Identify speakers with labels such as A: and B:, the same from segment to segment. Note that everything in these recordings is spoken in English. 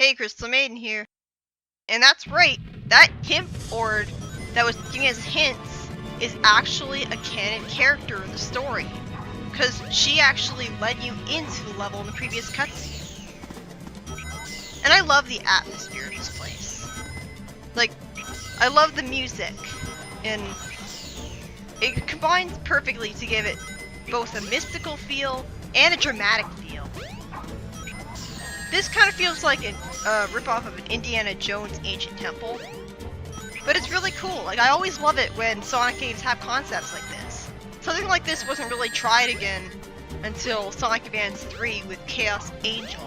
A: Hey, Crystal Maiden here. And that's right, that hint board that was giving us hints is actually a canon character in the story. Because she actually led you into the level in the previous cutscene. And I love the atmosphere of this place. Like, I love the music. And it combines perfectly to give it both a mystical feel and a dramatic feel. This kind of feels like a ripoff of an Indiana Jones ancient temple. But it's really cool. Like, I always love it when Sonic games have concepts like this. Something like this wasn't really tried again until Sonic Advance 3 with Chaos Angel.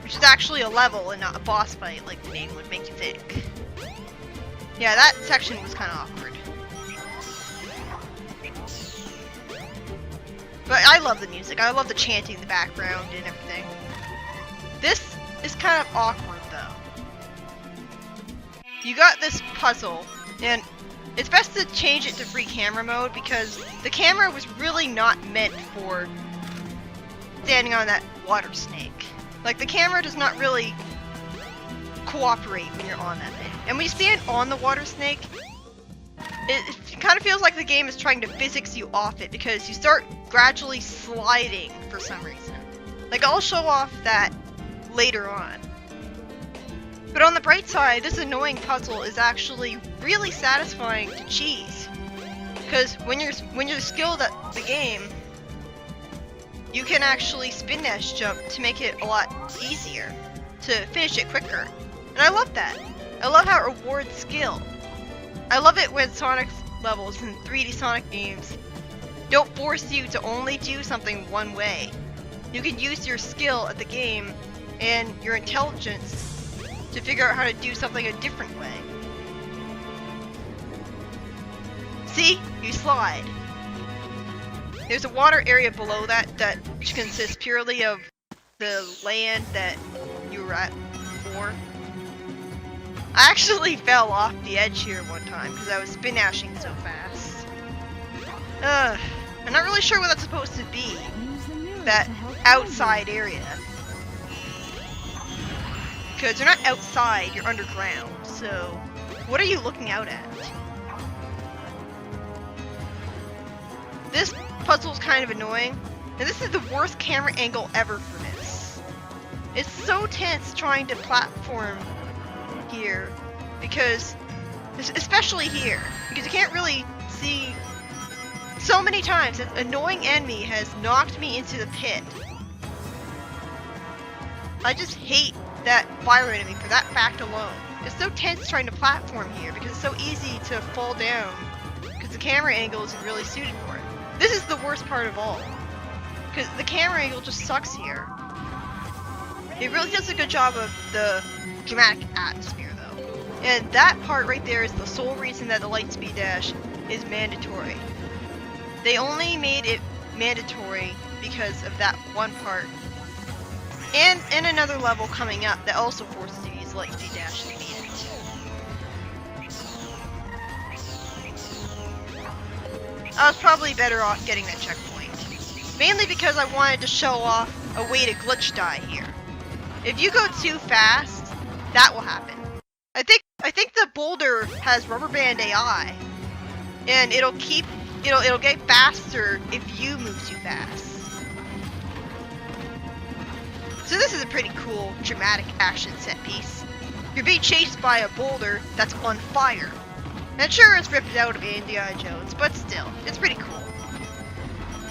A: Which is actually a level and not a boss fight like the name would make you think. Yeah, that section was kind of awkward. But I love the music. I love the chanting in the background and everything. This is kind of awkward though. You got this puzzle, and it's best to change it to free camera mode because the camera was really not meant for standing on that water snake. Like, the camera does not really cooperate when you're on that thing. And when you stand on the water snake, it kind of feels like the game is trying to physics you off it because you start gradually sliding for some reason. Like, I'll show off that later on. But on the bright side, this annoying puzzle is actually really satisfying to cheese. Because when you're skilled at the game, you can actually spin dash jump to make it a lot easier, to finish it quicker. And I love that. I love how it rewards skill. I love it when Sonic levels in 3D Sonic games don't force you to only do something one way. You can use your skill at the game and your intelligence to figure out how to do something a different way. See? You slide. There's a water area below that consists purely of the land that you were at before. I actually fell off the edge here one time because I was spin dashing so fast. I'm not really sure what that's supposed to be. That outside area. Because you're not outside, you're underground. So, what are you looking out at? This puzzle's kind of annoying. And this is the worst camera angle ever for this. It's so tense trying to platform here, because especially here, because you can't really see. So many times an annoying enemy has knocked me into the pit. I just hate that fire enemy for that fact alone. It's so tense trying to platform here because it's so easy to fall down because the camera angle isn't really suited for it. This is the worst part of all, because the camera angle just sucks here. It really does a good job of the dramatic atmosphere though. And that part right there is the sole reason that the Lightspeed Dash is mandatory. They only made it mandatory because of that one part. And another level coming up that also forces you to use Lightspeed Dash to beat it. I was probably better off getting that checkpoint. Mainly because I wanted to show off a way to glitch die here. If you go too fast, that will happen. I think the boulder has rubber band AI, and it'll get faster if you move too fast. So this is a pretty cool dramatic action set piece. You're being chased by a boulder that's on fire. And sure, it's ripped out of Indiana Jones, but still, it's pretty cool.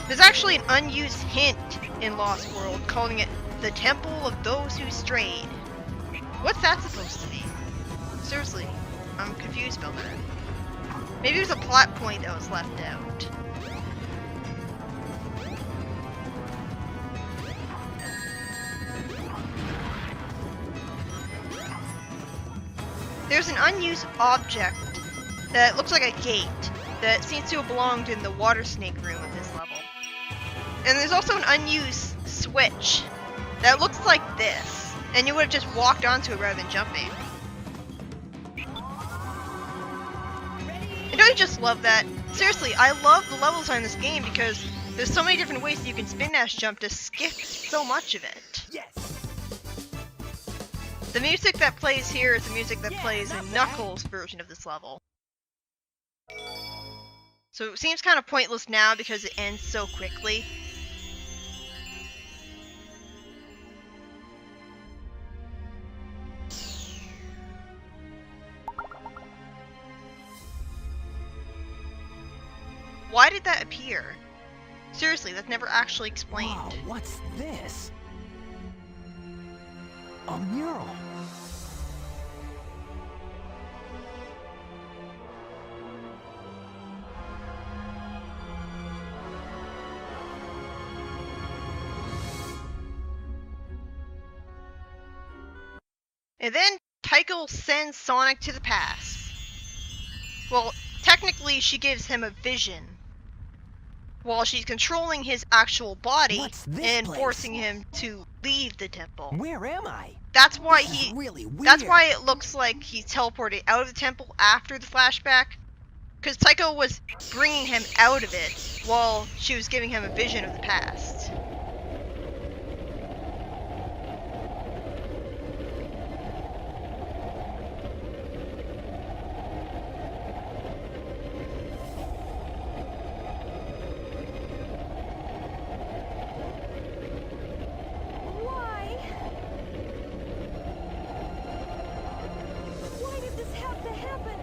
A: There's actually an unused hint in Lost World calling it the Temple of Those Who Strayed. What's that supposed to mean? Seriously, I'm confused about that. Maybe there's a plot point that was left out. There's an unused object that looks like a gate that seems to have belonged in the water snake room of this level. And there's also an unused switch that looks like this, and you would have just walked onto it rather than jumping. And don't you just love that? Seriously, I love the level design in this game because there's so many different ways that you can spin dash jump to skip so much of it.
B: Yes.
A: The music that plays here is the music that plays in Knuckles' version of this level. So it seems kind of pointless now because it ends so quickly. Why did that appear? Seriously, that's never actually explained.
B: Wow, what's this? A mural.
A: And then Tycho sends Sonic to the past. Well, technically she gives him a vision, while she's controlling his actual body and forcing him to leave the temple.
B: Where am I?
A: That's why
B: This is really weird.
A: That's why it looks like he's teleported out of the temple after the flashback, because Tycho was bringing him out of it while she was giving him a vision of the past.
C: Why did this have to happen?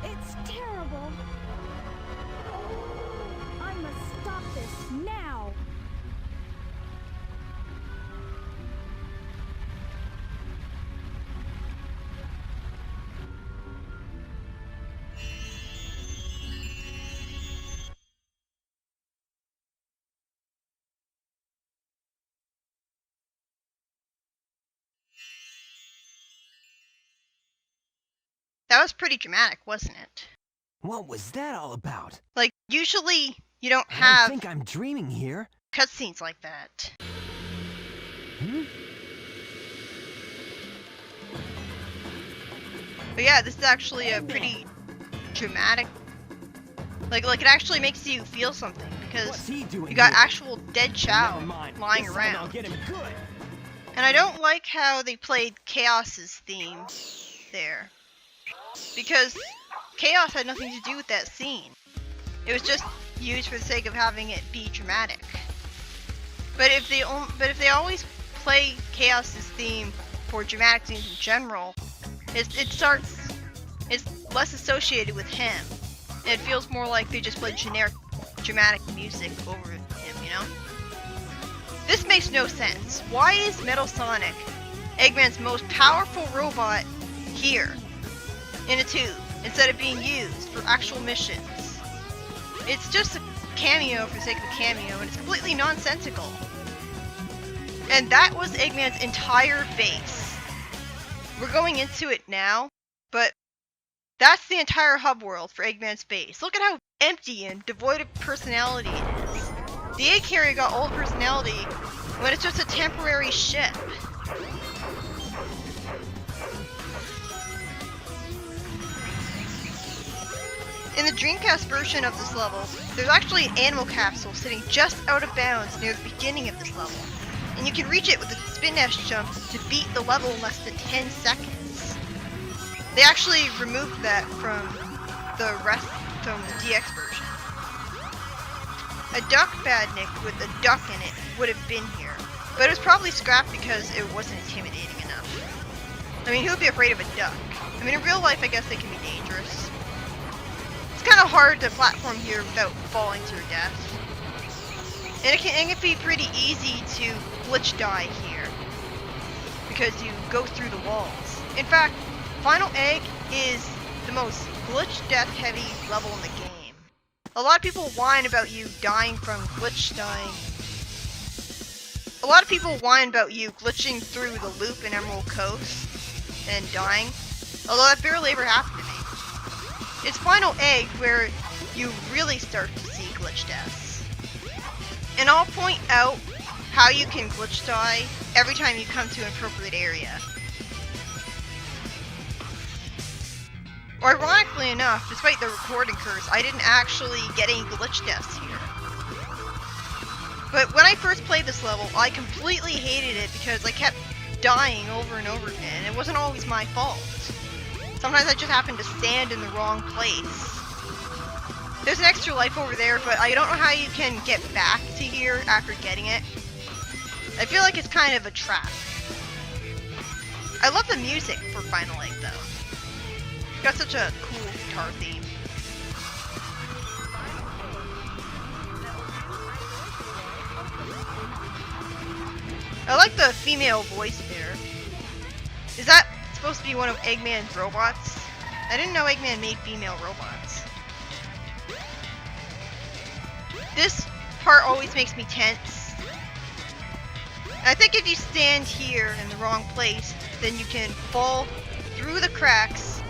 C: It's terrible. I must stop this now.
A: That was pretty dramatic, wasn't it?
B: What was that all about?
A: Like, usually you don't
B: I
A: have
B: don't think I'm dreaming here.
A: cutscenes like that.
B: Hmm?
A: But yeah, this is actually a pretty dramatic. Like it actually makes you feel something because
B: What's he doing
A: you got
B: here?
A: actual dead Chow
B: Never mind.
A: lying
B: This time I'll
A: around.
B: get him good.
A: And I don't like how they played Chaos's theme there, because Chaos had nothing to do with that scene. It was just used for the sake of having it be dramatic. But if they always play Chaos's theme for dramatic scenes in general, it's less associated with him. It feels more like they just play generic dramatic music over him, you know? This makes no sense. Why is Metal Sonic, Eggman's most powerful robot, here in a tube instead of being used for actual missions? It's just a cameo for the sake of a cameo, and it's completely nonsensical. And that was Eggman's entire base. We're going into it now, but that's the entire hub world for Eggman's base. Look at how empty and devoid of personality it is. The egg carrier got all personality when it's just a temporary ship. In the Dreamcast version of this level, there's actually an animal capsule sitting just out of bounds near the beginning of this level, and you can reach it with a spin dash jump to beat the level in less than 10 seconds. They actually removed that from the DX version. A duck badnik with a duck in it would have been here, but it was probably scrapped because it wasn't intimidating enough. I mean, who would be afraid of a duck? I mean, in real life, I guess they can be dangerous. It's kind of hard to platform here without falling to your death. And it can be pretty easy to glitch die here, because you go through the walls. In fact, Final Egg is the most glitch death heavy level in the game. A lot of people whine about you dying from glitch dying. A lot of people whine about you glitching through the loop in Emerald Coast and dying, although that barely ever happened to me. It's Final Egg where you really start to see glitch deaths. And I'll point out how you can glitch die every time you come to an appropriate area. Ironically enough, despite the recording curse, I didn't actually get any glitch deaths here. But when I first played this level, I completely hated it because I kept dying over and over again. It wasn't always my fault. Sometimes I just happened to stand in the wrong place. There's an extra life over there, but I don't know how you can get back to here after getting it. I feel like it's kind of a trap. I love the music for Final Egg though. It's got such a cool guitar theme. I like the female voice there. Is that supposed to be one of Eggman's robots? I didn't know Eggman made female robots. This part always makes me tense. I think if you stand here in the wrong place, then you can fall through the cracks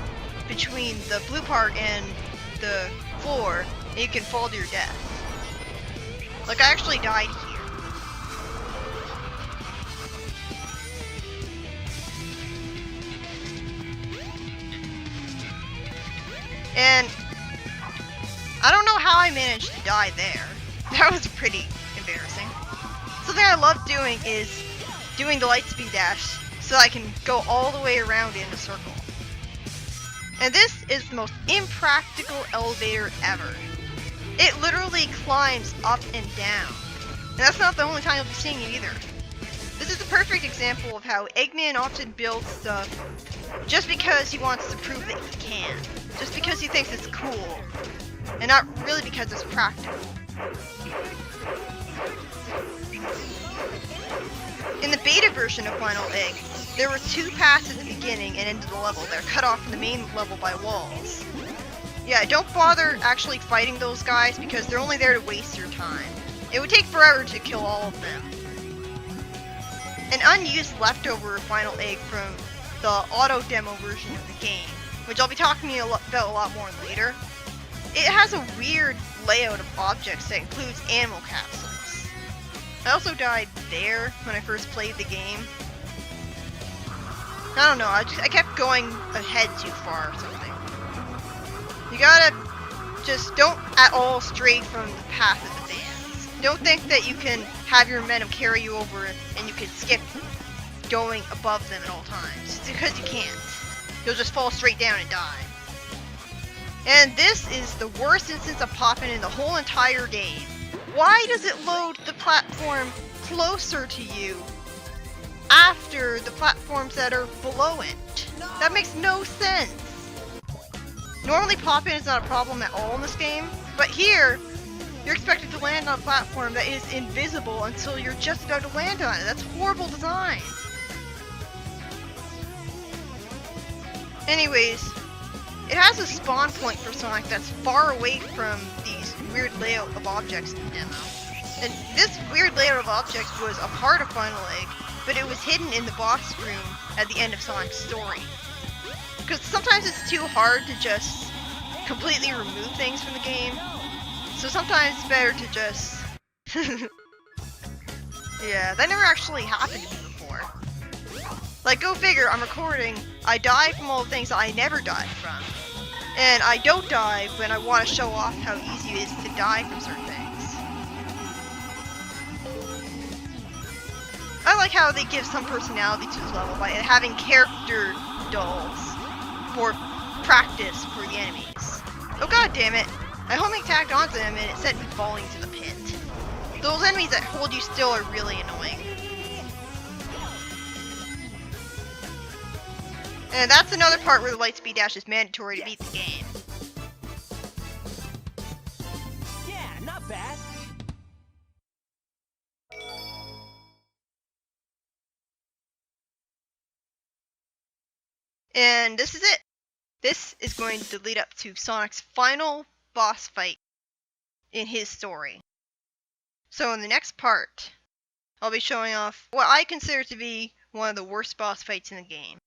A: between the blue part and the floor, and you can fall to your death. Like, I actually died here. And I don't know how I managed to die there. That was pretty embarrassing. Something I love doing is doing the lightspeed dash so I can go all the way around in a circle. And this is the most impractical elevator ever. It literally climbs up and down. And that's not the only time you'll be seeing it either. This is a perfect example of how Eggman often builds stuff just because he wants to prove that he can. Just because he thinks it's cool. And not really because it's practical. In the beta version of Final Egg, there were 2 paths at the beginning and into the level that are cut off from the main level by walls. Yeah, don't bother actually fighting those guys because they're only there to waste your time. It would take forever to kill all of them. An unused leftover Final Egg from the auto demo version of the game, which I'll be talking about a lot more later. It has a weird layout of objects that includes animal capsules. I also died there when I first played the game. I don't know, I kept going ahead too far or something. You gotta just don't at all stray from the path of the fans. Don't think that you can have your momentum carry you over and you can skip going above them at all times. It's because you can't. You'll just fall straight down and die. And this is the worst instance of popping in the whole entire game. Why does it load the platform closer to you after the platforms that are below it? That makes no sense. Normally pop-in is not a problem at all in this game, but here, you're expected to land on a platform that is invisible until you're just about to land on it. That's horrible design. Anyways, it has a spawn point for Sonic that's far away from these weird layout of objects in the demo. And this weird layout of objects was a part of Final Egg, but it was hidden in the boss room at the end of Sonic's story. Because sometimes it's too hard to just completely remove things from the game. So sometimes it's better to just... Yeah, that never actually happened to me before. Like, go figure, I'm recording, I die from all the things that I never died from. And I don't die when I want to show off how easy it is to die from certain things. I like how they give some personality to this level by having character dolls for practice for the enemies. Oh god damn it! I homing tagged onto them and it sent me falling to the pit. Those enemies that hold you still are really annoying. And that's another part where the lightspeed dash is mandatory to beat the game.
B: Yeah, not bad.
A: And this is it. This is going to lead up to Sonic's final boss fight in his story. So in the next part, I'll be showing off what I consider to be one of the worst boss fights in the game.